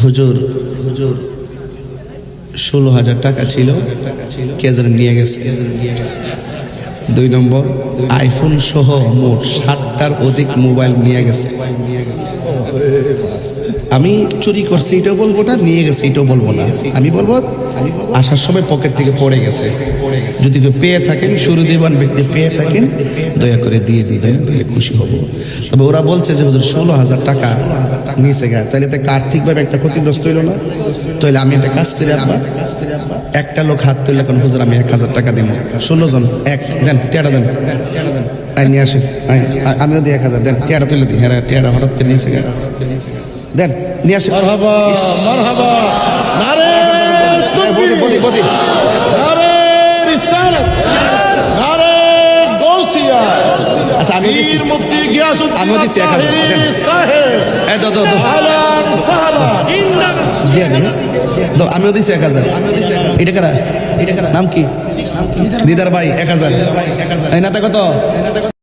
হুজুর 16,000 টাকা ছিল, কে যেন নিয়ে গেছে। 2 নম্বর, আইফোন সহ মোট 60টার অধিক মোবাইল নিয়ে গেছে। আমি চুরি করছি এটাও বলবো না, নিয়ে গেছে এটাও বলবো না, আমি বলবো আসার সময় পকেট থেকে পড়ে গেছে। যদি কেউ পেয়ে থাকেন, সুরুদীবান ব্যক্তি পেয়ে থাকেন, দয়া করে দিয়ে দিবেন, খুশি হব। তবে ওরা বলছে যে হুজুর 16,000 টাকা নিচে গেছে, তাহলে তো আর্থিকভাবে একটা ক্ষতিগ্রস্ত হইল না? তাহলে আমি একটা কাজ করে আব্বা, একটা লোক হাত তুললে এখন হুজুর আমি 1,000 টাকা দিব, 16 জন এক দেন, টেড়া দেন, নিয়ে আসেন, আমিও দিই 1,000 দেন, টেড়া তুলে দিই। হ্যাঁ, টেড়া হঠাৎ করে নিচে গেছে, দেন নিয়ে আসেন। মারহাবা মারহাবা, নারে তাকবীর, নারে রিসালাত, নারে গাউসিয়া। আচ্ছা আমি দিছি, মুফতি গিয়াসউদ্দিন আমিও দিছি 1,000 দেন। সাহেব, এই দাও দাও দাও, আহলান সাহলা, দিয়ে দিন দাও, আমিও দিছি 1,000। এটা কারা? নাম কি? দিদার ভাই 1,000। এই নাতা কত?